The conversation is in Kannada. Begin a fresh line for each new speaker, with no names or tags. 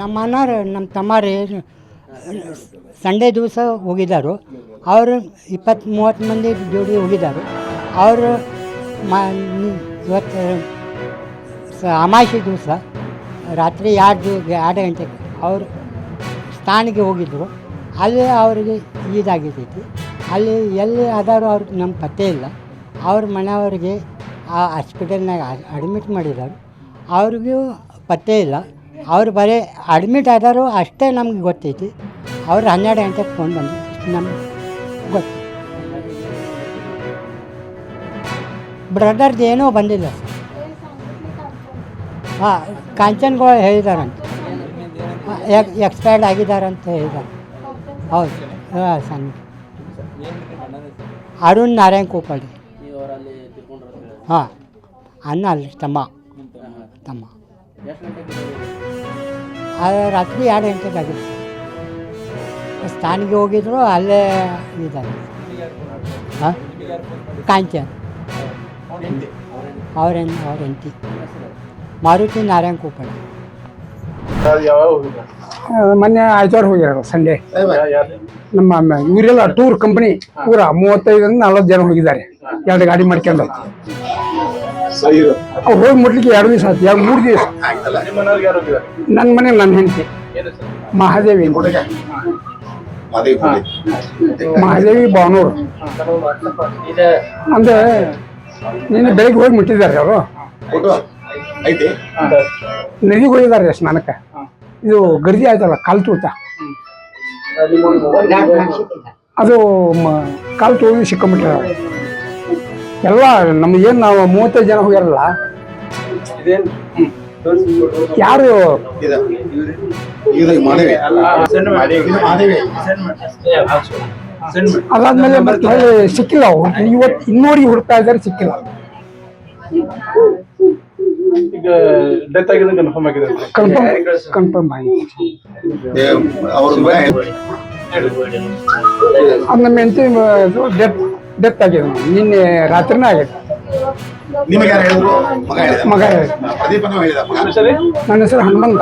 ನಮ್ಮ ಅಣ್ಣಾರು ನಮ್ಮ ತಮ್ಮಾರು ಸಂಡೇ ದಿವಸ ಹೋಗಿದ್ದರು. ಅವರು 20-30 ಮಂದಿ ಜೋಡಿ ಹೋಗಿದ್ದರು. ಅವರು ಇವತ್ತು ಅಮಾವಾಸ್ಯೆ ದಿವಸ ರಾತ್ರಿ 2 ಗಂಟೆಗೆ ಅವರು ಸ್ಥಾನಿಗೆ ಹೋಗಿದ್ದರು. ಅಲ್ಲಿ ಅವರಿಗೆ ಇದಾಗಿದ್ದೈತಿ. ಅಲ್ಲಿ ಎಲ್ಲಿ ಆದರೂ ಅವ್ರಿಗೆ ನಮ್ಮ ಪತ್ತೆ ಇಲ್ಲ. ಅವ್ರ ಮನೆಯವ್ರಿಗೆ ಆ ಹಾಸ್ಪಿಟಲ್ನಾಗ ಅಡ್ಮಿಟ್ ಮಾಡಿದ್ದಾರೆ. ಅವ್ರಿಗೂ ಪತ್ತೆ ಇಲ್ಲ. ಅವ್ರು ಬರೀ ಅಡ್ಮಿಟ್ ಆದರೂ ಅಷ್ಟೇ ನಮ್ಗೆ ಗೊತ್ತೈತಿ. ಅವ್ರು 12 ಗಂಟೆಗೆ ಫೋನ್ ಬಂದು ನಮ್ಗೆ ಗೊತ್ತು. ಬ್ರದರ್ದು ಏನೂ ಬಂದಿಲ್ಲ ಸರ್. ಹಾಂ, ಕಾಂಚನ್ಗಳು ಹೇಳಿದಾರಂತೆ ಎಕ್ಸ್ಪೈರ್ಡ್ ಆಗಿದ್ದಾರಂತ ಹೇಳಿದ್ದಾರೆ. ಹೌದು. ಹಾಂ, ಸಣ್ಣ ಅರುಣ್ ನಾರಾಯಣ್ ಕೋಪಳ್ಳಿ. ಹಾಂ, ಅಣ್ಣ ಅಲ್ಲಿ ತಮ್ಮ. ರಾತ್ರಿ 2 ಗಂಟೆಗೆ ಆಗಿತ್ತು. ಸ್ಥಾನಿಗೆ ಹೋಗಿದ್ರು, ಅಲ್ಲೇ ಇದ್ದಾರೆ. ಹಾಂ, ಕಾಂಚನ್ ಅವ್ರ ಹೆಂಡತಿ ಮಾರುತಿ ನಾರಾಯಣ್ ಕೋಪಳ್ಳಿ.
ಮೊನ್ನೆ ಆಯ್ತವಾರ ಹೋಗ್ಯಾರ ಸಂಡೇ. ನಮ್ಮ ಇವರೆಲ್ಲ ಟೂರ್ ಕಂಪನಿ ಪೂರ 35-40 ಜನ ಹೋಗಿದ್ದಾರೆ. 2 ಗಾಡಿ ಮಾಡ್ಕೊಂಡು ಅವ್ರು ಹೋಗಿ ಮುಟ್ಲಿಕ್ಕೆ 2 ದಿವಸ ಆಯ್ತು, 3 ದಿವಸ. ನನ್ನ ಮನೆ ನನ್ನ ಹೆಂಡತಿ ಮಹಾದೇವಿ ಬಾವನೂರು. ಅಂದ್ರೆ ನಿನ್ನೆ ಬೆಳಿಗ್ಗೆ ಹೋಗಿ ಮುಟ್ಟಿದ್ದಾರೆ. ಅವರು ನದಿಗೆ ಹೋಗಿದ್ದಾರೆ ಸ್ನಾನಕ್ಕೆ. ಇದು ಗರ್ಜಿ ಆಯ್ತಲ್ಲ, ಕಾಲು ತುಳಿತ, ಅದು ಕಾಲು ತುಳಿದು ಸಿಕ್ಕೊಂಬಿಟ್ಟಿದ್ದಾರೆ ಎಲ್ಲ. ನಮಗೇನು ನಾವು 35 ಜನ ಹೋಗ್ಯಾರಲ್ಲ, ಯಾರು ಅದಾದ್ಮೇಲೆ ಮತ್ತೆ ಸಿಕ್ಕಿಲ್ಲ. ಇವತ್ತು ಇನ್ನೂರಿಗೆ ಹುಡುಕ್ತಾ ಇದ್ದಾರೆ, ಸಿಕ್ಕಿಲ್ಲ.
ಈಗ ಡೆತ್ ಆಗಿದೆ ಕನ್ಫರ್ಮ್
ಆಗಿದೆ. ಅದು ನಮ್ಮ ಹೆಂಡತಿ ಡೆತ್ ಆಗಿದೆ. ನಿನ್ನೆ ರಾತ್ರಿನೇ ಆಗಿದೆ. ಮಗ ನನ್ನ ಹೆಸರು ಹನುಮಂತ.